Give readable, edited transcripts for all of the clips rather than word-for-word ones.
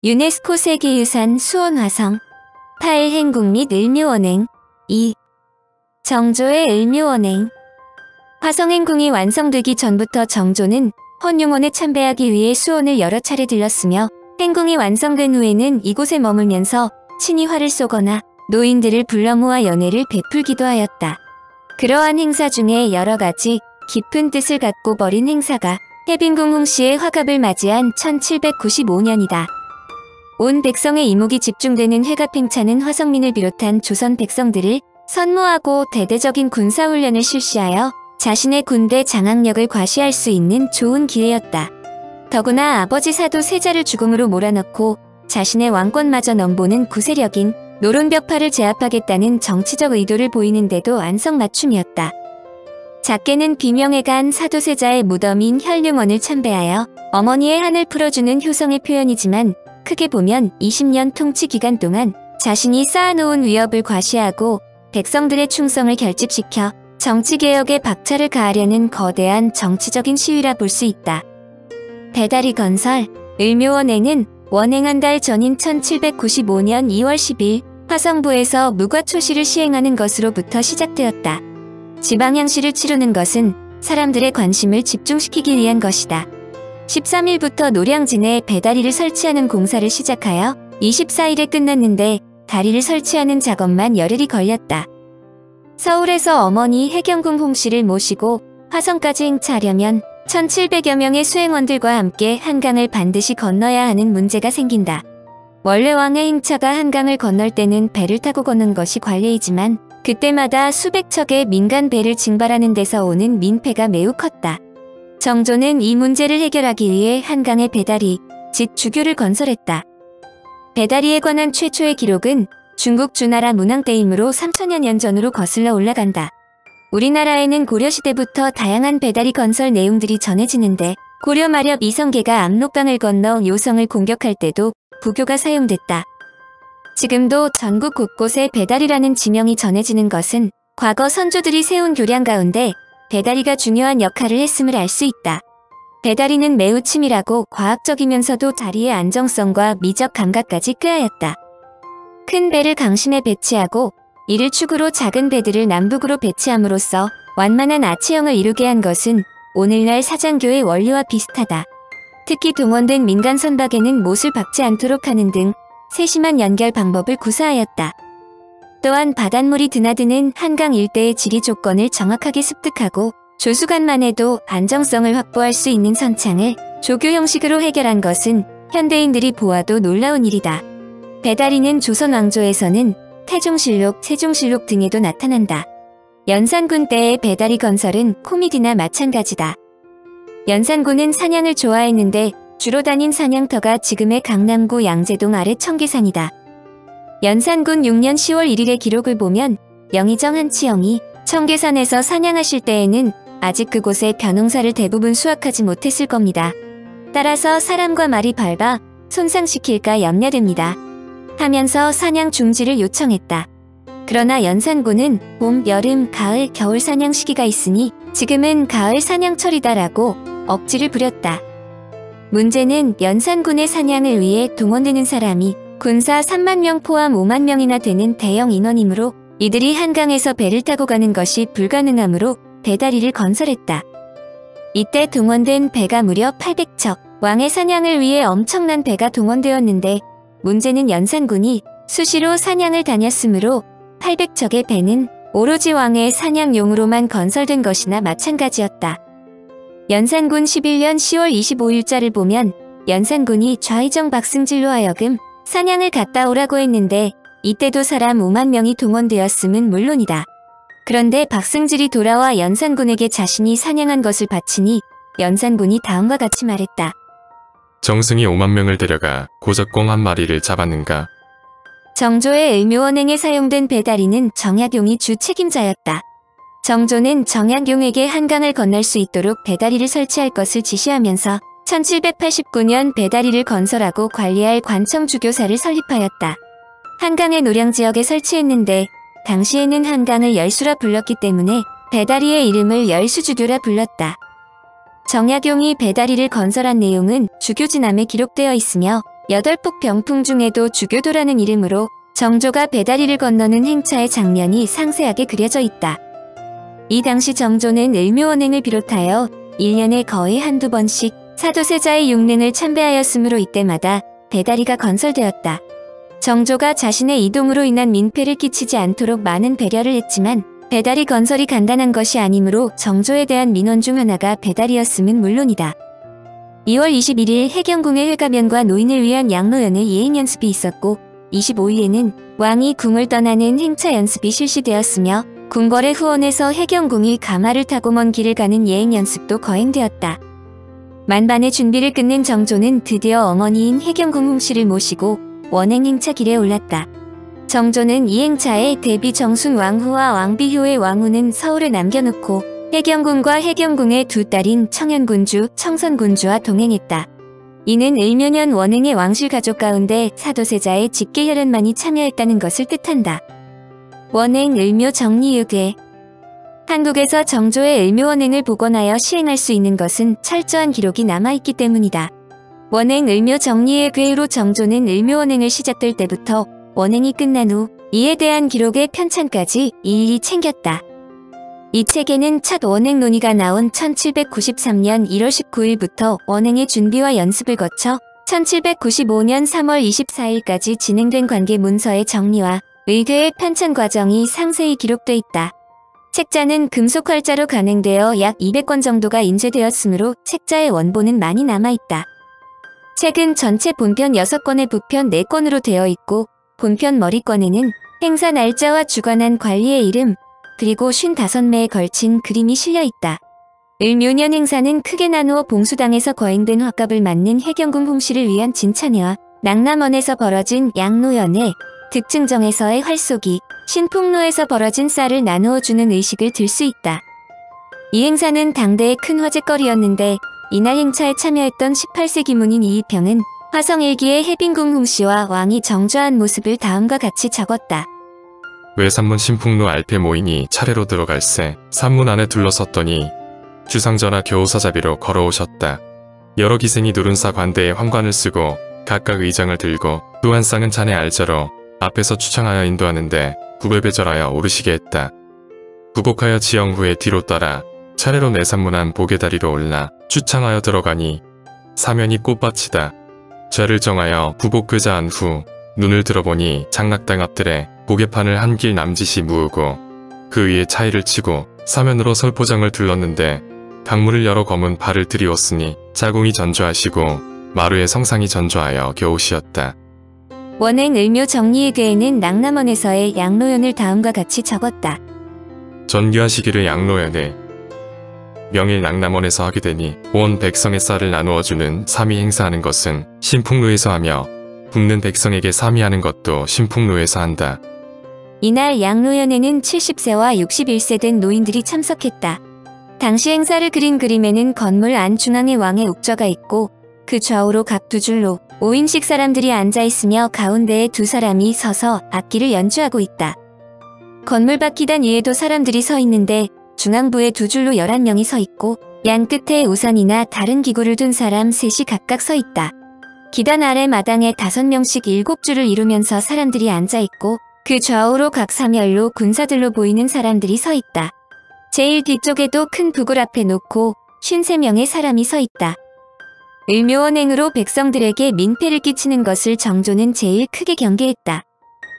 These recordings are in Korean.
유네스코 세계유산 수원화성 8. 행궁 및 을묘원행 2. 정조의 을묘원행. 화성행궁이 완성되기 전부터 정조는 헌용원에 참배하기 위해 수원을 여러 차례 들렀으며 행궁이 완성된 후에는 이곳에 머물면서 친히 화를 쏘거나 노인들을 불러 모아 연회를 베풀기도 하였다. 그러한 행사 중에 여러 가지 깊은 뜻을 갖고 벌인 행사가 해빈궁 홍씨의 화갑을 맞이한 1795년이다. 온 백성의 이목이 집중되는 회갑행차는 화성민을 비롯한 조선 백성들을 선모하고 대대적인 군사훈련을 실시하여 자신의 군대 장악력을 과시할 수 있는 좋은 기회였다. 더구나 아버지 사도 세자를 죽음으로 몰아넣고 자신의 왕권마저 넘보는 구세력인 노론벽파를 제압하겠다는 정치적 의도를 보이는데도 안성맞춤이었다. 작게는 비명에 간 사도세자의 무덤인 혈릉원을 참배하여 어머니의 한을 풀어주는 효성의 표현이지만 크게 보면 20년 통치 기간 동안 자신이 쌓아놓은 위협을 과시하고 백성들의 충성을 결집시켜 정치개혁에 박차를 가하려는 거대한 정치적인 시위라 볼 수 있다. 배다리 건설. 을묘원행은 원행 한 달 전인 1795년 2월 10일 화성부에서 무과초시를 시행하는 것으로부터 시작되었다. 지방양시를 치르는 것은 사람들의 관심을 집중시키기 위한 것이다. 13일부터 노량진에 배다리를 설치하는 공사를 시작하여 24일에 끝났는데 다리를 설치하는 작업만 열흘이 걸렸다. 서울에서 어머니 해경궁 홍씨를 모시고 화성까지 행차하려면 1700여 명의 수행원들과 함께 한강을 반드시 건너야 하는 문제가 생긴다. 원래 왕의 행차가 한강을 건널 때는 배를 타고 걷는 것이 관례이지만 그때마다 수백 척의 민간 배를 징발하는 데서 오는 민폐가 매우 컸다. 정조는 이 문제를 해결하기 위해 한강에 배다리, 즉 주교를 건설했다. 배다리에 관한 최초의 기록은 중국 주나라 문왕 때이므로 3000여 년 전으로 거슬러 올라간다. 우리나라에는 고려시대부터 다양한 배다리 건설 내용들이 전해지는데 고려 마렵 이성계가 압록강을 건너 요성을 공격할 때도 부교가 사용됐다. 지금도 전국 곳곳에 배다리라는 지명이 전해지는 것은 과거 선조들이 세운 교량 가운데 배다리가 중요한 역할을 했음을 알 수 있다. 배다리는 매우 치밀하고 과학적이면서도 다리의 안정성과 미적 감각까지 꾀하였다. 큰 배를 강심에 배치하고 이를 축으로 작은 배들을 남북으로 배치함으로써 완만한 아치형을 이루게 한 것은 오늘날 사장교의 원리와 비슷하다. 특히 동원된 민간 선박에는 못을 박지 않도록 하는 등 세심한 연결 방법을 구사하였다. 또한 바닷물이 드나드는 한강 일대의 지리 조건을 정확하게 습득하고 조수간만 해도 안정성을 확보할 수 있는 선창을 조교 형식으로 해결한 것은 현대인들이 보아도 놀라운 일이다. 배다리는 조선 왕조에서는 태종실록, 세종실록 등에도 나타난다. 연산군 때의 배다리 건설은 코미디나 마찬가지다. 연산군은 사냥을 좋아했는데 주로 다닌 사냥터가 지금의 강남구 양재동 아래 청계산이다. 연산군 6년 10월 1일의 기록을 보면 영의정 한치영이 청계산에서 사냥하실 때에는 아직 그곳에 벼농사를 대부분 수확하지 못했을 겁니다. 따라서 사람과 말이 밟아 손상시킬까 염려됩니다. 하면서 사냥 중지를 요청했다. 그러나 연산군은 봄, 여름, 가을, 겨울 사냥 시기가 있으니 지금은 가을 사냥철이다라고 억지를 부렸다. 문제는 연산군의 사냥을 위해 동원되는 사람이 군사 3만 명 포함 5만 명이나 되는 대형 인원이므로 이들이 한강에서 배를 타고 가는 것이 불가능하므로 배다리를 건설했다. 이때 동원된 배가 무려 800척, 왕의 사냥을 위해 엄청난 배가 동원되었는데 문제는 연산군이 수시로 사냥을 다녔으므로 800척의 배는 오로지 왕의 사냥용으로만 건설된 것이나 마찬가지였다. 연산군 11년 10월 25일자를 보면 연산군이 좌의정 박승질로 하여금 사냥을 갔다 오라고 했는데 이때도 사람 5만 명이 동원되었음은 물론이다. 그런데 박승질이 돌아와 연산군에게 자신이 사냥한 것을 바치니 연산군이 다음과 같이 말했다. 정승이 5만 명을 데려가 고적공 한 마리를 잡았는가? 정조의 을묘원행에 사용된 배다리는 정약용이 주 책임자였다. 정조는 정약용에게 한강을 건널 수 있도록 배다리를 설치할 것을 지시하면서 1789년 배다리를 건설하고 관리할 관청주교사를 설립하였다. 한강의 노량지역에 설치했는데 당시에는 한강을 열수라 불렀기 때문에 배다리의 이름을 열수주교라 불렀다. 정약용이 배다리를 건설한 내용은 주교지남에 기록되어 있으며 8폭 병풍 중에도 주교도라는 이름으로 정조가 배다리를 건너는 행차의 장면이 상세하게 그려져 있다. 이 당시 정조는 을묘원행을 비롯하여 1년에 거의 한두 번씩 사도세자의 육릉을 참배하였으므로 이때마다 배다리가 건설되었다. 정조가 자신의 이동으로 인한 민폐를 끼치지 않도록 많은 배려를 했지만 배다리 건설이 간단한 것이 아니므로 정조에 대한 민원 중 하나가 배다리였음은 물론이다. 2월 21일 해경궁의 회가변과 노인을 위한 양로연의 예행연습이 있었고 25일에는 왕이 궁을 떠나는 행차 연습이 실시되었으며 궁궐의 후원에서 해경궁이 가마를 타고 먼 길을 가는 예행연습도 거행되었다. 만반의 준비를 끝낸 정조는 드디어 어머니인 해경궁 홍씨를 모시고 원행 행차 길에 올랐다. 정조는 이 행차에 대비 정순 왕후와 왕비효의 왕후는 서울에 남겨놓고 해경궁과 해경궁의 두 딸인 청현군주, 청선군주와 동행했다. 이는 을묘년 원행의 왕실 가족 가운데 사도세자의 직계혈연만이 참여했다는 것을 뜻한다. 원행 을묘 정리유괴. 한국에서 정조의 을묘원행을 복원하여 시행할 수 있는 것은 철저한 기록이 남아있기 때문이다. 원행 을묘 정리유괴로 정조는 을묘원행을 시작될 때부터 원행이 끝난 후 이에 대한 기록의 편찬까지 일일이 챙겼다. 이 책에는 첫 원행 논의가 나온 1793년 1월 19일부터 원행의 준비와 연습을 거쳐 1795년 3월 24일까지 진행된 관계 문서의 정리와 의궤의 편찬 과정이 상세히 기록돼 있다. 책자는 금속 활자로 간행되어 약 200권 정도가 인쇄되었으므로 책자의 원본은 많이 남아있다. 책은 전체 본편 6권에 부편 4권으로 되어 있고 본편 머리권에는 행사 날짜와 주관한 관리의 이름, 그리고 55매에 걸친 그림이 실려있다. 을묘년 행사는 크게 나누어 봉수당에서 거행된 화갑을 맞는 해경궁 홍씨를 위한 진찬회와 낙남원에서 벌어진 양로연회, 득증정에서의 활쏘기, 신풍로에서 벌어진 쌀을 나누어 주는 의식을 들 수 있다. 이 행사는 당대의 큰 화제거리였는데 이날 행차에 참여했던 18세기 문인 이희평은 화성일기에 해빈궁 홍씨와 왕이 정좌한 모습을 다음과 같이 적었다. 외산문 신풍로 알패 모인이 차례로 들어갈새 산문 안에 둘러섰더니 주상전하 교우서자비로 걸어오셨다. 여러 기생이 누른사 관대에 황관을 쓰고 각각 의장을 들고 또 한 쌍은 잔에 알저로 앞에서 추창하여 인도하는데 구별배절하여 오르시게 했다. 부곡하여 지영 후에 뒤로 따라 차례로 내산문 안 보게다리로 올라 추창하여 들어가니 사면이 꽃밭이다. 죄를 정하여 부복그자한 후 눈을 들어보니 장락당 앞들에 보게판을 한 길 남짓이 무으고 그 위에 차이를 치고 사면으로 설포장을 둘렀는데 강문을 열어 검은 발을 들이웠으니 자궁이 전조하시고 마루에 성상이 전조하여 겨우시었다. 원행 을묘 정리의궤에는 낙남원에서의 양로연을 다음과 같이 적었다. 전규하시기를 양로연을 명일 낙남원에서 하게 되니 온 백성의 쌀을 나누어주는 삼위 행사하는 것은 신풍로에서 하며 붓는 백성에게 삼위하는 것도 신풍로에서 한다. 이날 양로연에는 70세와 61세 된 노인들이 참석했다. 당시 행사를 그린 그림에는 건물 안 중앙에 왕의 옥좌가 있고 그 좌우로 각 두 줄로 5인씩 사람들이 앉아있으며 가운데에 두 사람이 서서 악기를 연주하고 있다. 건물 밖 기단 위에도 사람들이 서 있는데 중앙부에 두 줄로 11명이 서 있고 양 끝에 우산이나 다른 기구를 둔 사람 셋이 각각 서 있다. 기단 아래 마당에 5명씩 7줄을 이루면서 사람들이 앉아있고 그 좌우로 각 사멸로 군사들로 보이는 사람들이 서 있다. 제일 뒤쪽에도 큰 북을 앞에 놓고 53명의 사람이 서 있다. 을묘원행으로 백성들에게 민폐를 끼치는 것을 정조는 제일 크게 경계했다.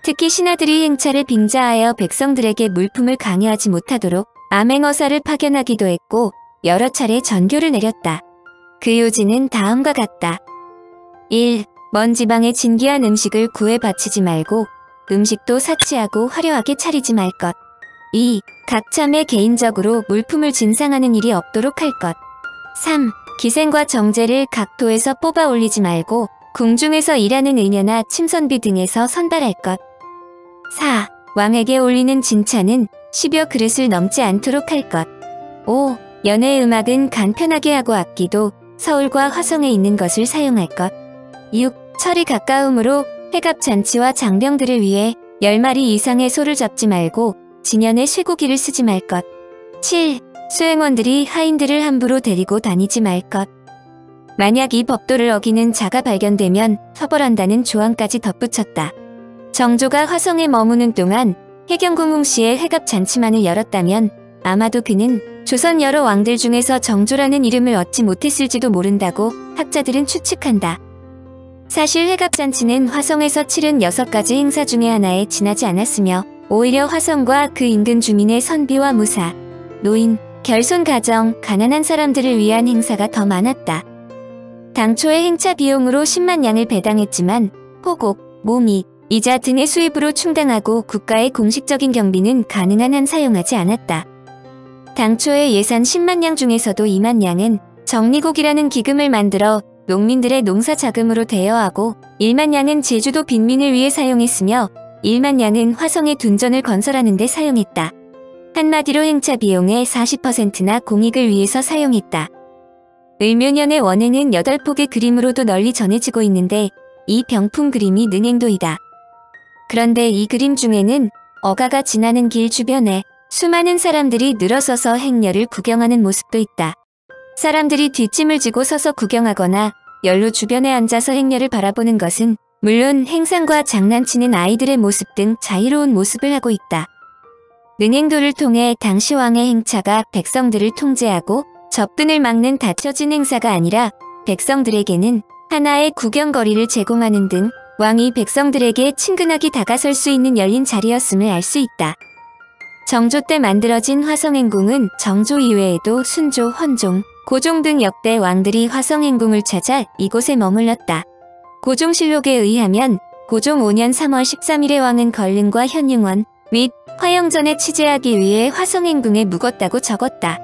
특히 신하들이 행차를 빙자하여 백성들에게 물품을 강요하지 못하도록 암행어사를 파견하기도 했고 여러 차례 전교를 내렸다. 그 요지는 다음과 같다. 1. 먼 지방의 진귀한 음식을 구해 바치지 말고 음식도 사치하고 화려하게 차리지 말 것. 2. 각 참에 개인적으로 물품을 진상하는 일이 없도록 할 것. 3. 기생과 정제를 각 도에서 뽑아 올리지 말고 궁중에서 일하는 의녀나 침선비 등에서 선발할 것. 4. 왕에게 올리는 진차는 10여 그릇을 넘지 않도록 할 것. 5. 연회 음악은 간편하게 하고 악기도 서울과 화성에 있는 것을 사용할 것. 6. 철이 가까우므로 회갑잔치와 장병들을 위해 10마리 이상의 소를 잡지 말고 진연의 쇠고기를 쓰지 말 것. 7. 수행원들이 하인들을 함부로 데리고 다니지 말 것. 만약 이 법도를 어기는 자가 발견되면 처벌한다는 조항까지 덧붙였다. 정조가 화성에 머무는 동안 해경궁웅 씨의 회갑 잔치만을 열었다면 아마도 그는 조선 여러 왕들 중에서 정조라는 이름을 얻지 못했을지도 모른다고 학자들은 추측한다. 사실 회갑잔치는 화성에서 치른 6가지 행사 중의 하나에 지나지 않았으며 오히려 화성과 그 인근 주민의 선비와 무사, 노인, 결손 가정, 가난한 사람들을 위한 행사가 더 많았다. 당초의 행차 비용으로 10만 양을 배당했지만 호곡, 모미, 이자 등의 수입으로 충당하고 국가의 공식적인 경비는 가능한 한 사용하지 않았다. 당초의 예산 10만 양 중에서도 2만 양은 정리곡이라는 기금을 만들어 농민들의 농사 자금으로 대여하고 1만 양은 제주도 빈민을 위해 사용했으며 1만 양은 화성에 둔전을 건설하는 데 사용했다. 한마디로 행차 비용의 40%나 공익을 위해서 사용했다. 을묘년의 원행은 8폭의 그림으로도 널리 전해지고 있는데 이 병풍 그림이 능행도이다. 그런데 이 그림 중에는 어가가 지나는 길 주변에 수많은 사람들이 늘어서서 행렬을 구경하는 모습도 있다. 사람들이 뒷짐을 지고 서서 구경하거나 연로 주변에 앉아서 행렬을 바라보는 것은 물론 행상과 장난치는 아이들의 모습 등 자유로운 모습을 하고 있다. 능행도를 통해 당시 왕의 행차가 백성들을 통제하고 접근을 막는 닫혀진 행사가 아니라 백성들에게는 하나의 구경거리를 제공하는 등 왕이 백성들에게 친근하게 다가설 수 있는 열린 자리였음을 알 수 있다. 정조 때 만들어진 화성행궁은 정조 이외에도 순조, 헌종, 고종 등 역대 왕들이 화성행궁을 찾아 이곳에 머물렀다. 고종실록에 의하면 고종 5년 3월 13일에 왕은 걸릉과 현융원 및 화영전에 취재하기 위해 화성행궁에 묵었다고 적었다.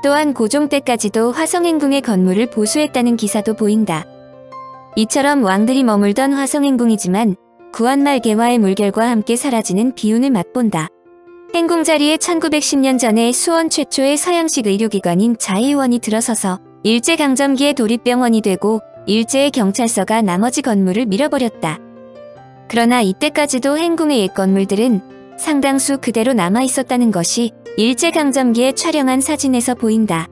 또한 고종 때까지도 화성행궁의 건물을 보수했다는 기사도 보인다. 이처럼 왕들이 머물던 화성행궁이지만 구한말 개화의 물결과 함께 사라지는 비운을 맛본다. 행궁 자리에 1910년 전에 수원 최초의 서양식 의료기관인 자의원이 들어서서 일제강점기에 도립병원이 되고 일제의 경찰서가 나머지 건물을 밀어버렸다. 그러나 이때까지도 행궁의 옛 건물들은 상당수 그대로 남아있었다는 것이 일제강점기에 촬영한 사진에서 보인다.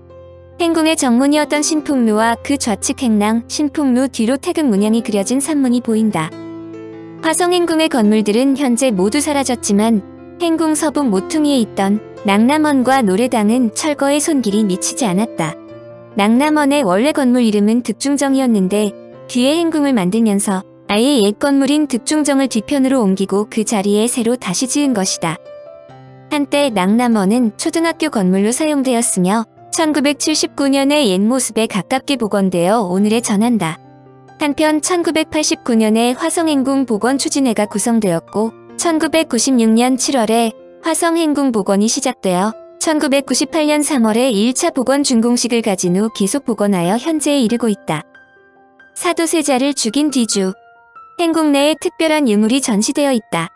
행궁의 정문이었던 신풍루와 그 좌측 행랑, 신풍루 뒤로 태극 문양이 그려진 산문이 보인다. 화성행궁의 건물들은 현재 모두 사라졌지만 행궁 서북 모퉁이에 있던 낙남원과 노래당은 철거의 손길이 미치지 않았다. 낙남원의 원래 건물 이름은 득중정이었는데 뒤에 행궁을 만들면서 아예 옛 건물인 득중정을 뒤편으로 옮기고 그 자리에 새로 다시 지은 것이다. 한때 낙남원은 초등학교 건물로 사용되었으며 1979년의 옛 모습에 가깝게 복원되어 오늘에 전한다. 한편 1989년에 화성행궁 복원추진회가 구성되었고 1996년 7월에 화성행궁 복원이 시작되어 1998년 3월에 1차 복원 준공식을 가진 후 계속 복원하여 현재에 이르고 있다. 사도세자를 죽인 뒤주. 행궁 내에 특별한 유물이 전시되어 있다.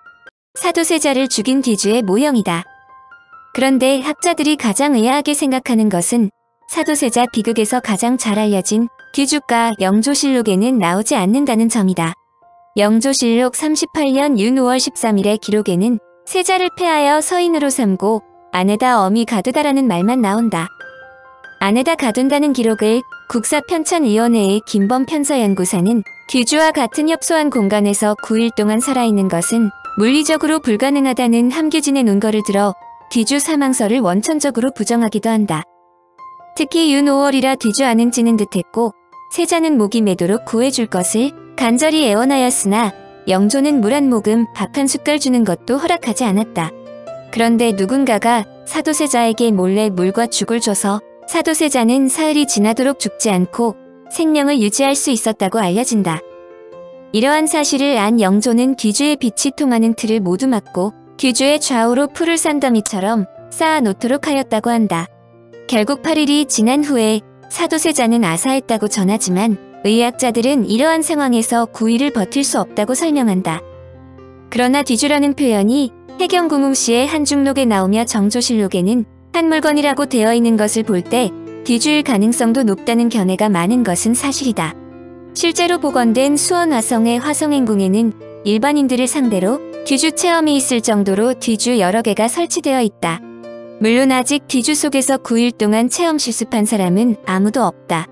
사도세자를 죽인 뒤주의 모형이다. 그런데 학자들이 가장 의아하게 생각하는 것은 사도세자 비극에서 가장 잘 알려진 뒤주가 영조실록에는 나오지 않는다는 점이다. 영조실록 38년 윤 5월 13일의 기록에는 세자를 패하여 서인으로 삼고 안에다 어미 가두다라는 말만 나온다. 안에다 가둔다는 기록을 국사편찬위원회의 김범 편서연구사는 뒤주와 같은 협소한 공간에서 9일 동안 살아있는 것은 물리적으로 불가능하다는 함규진의 논거를 들어 뒤주 사망설을 원천적으로 부정하기도 한다. 특히 윤 5월이라 뒤주 안흥지는 듯했고 세자는 목이 매도록 구해줄 것을 간절히 애원하였으나 영조는 물 한 모금 밥 한 숟갈 주는 것도 허락하지 않았다. 그런데 누군가가 사도세자에게 몰래 물과 죽을 줘서 사도세자는 사흘이 지나도록 죽지 않고 생명을 유지할 수 있었다고 알려진다. 이러한 사실을 안 영조는 뒤주의 빛이 통하는 틀을 모두 막고 뒤주의 좌우로 풀을 싼더미처럼 쌓아놓도록 하였다고 한다. 결국 8일이 지난 후에 사도세자는 아사했다고 전하지만 의학자들은 이러한 상황에서 9일을 버틸 수 없다고 설명한다. 그러나 뒤주라는 표현이 해경궁웅 씨의 한중록에 나오며 정조실록에는 한 물건이라고 되어 있는 것을 볼 때 뒤주일 가능성도 높다는 견해가 많은 것은 사실이다. 실제로 복원된 수원 화성의 화성행궁에는 일반인들을 상대로 뒤주 체험이 있을 정도로 뒤주 여러 개가 설치되어 있다. 물론 아직 뒤주 속에서 9일 동안 체험 실습한 사람은 아무도 없다.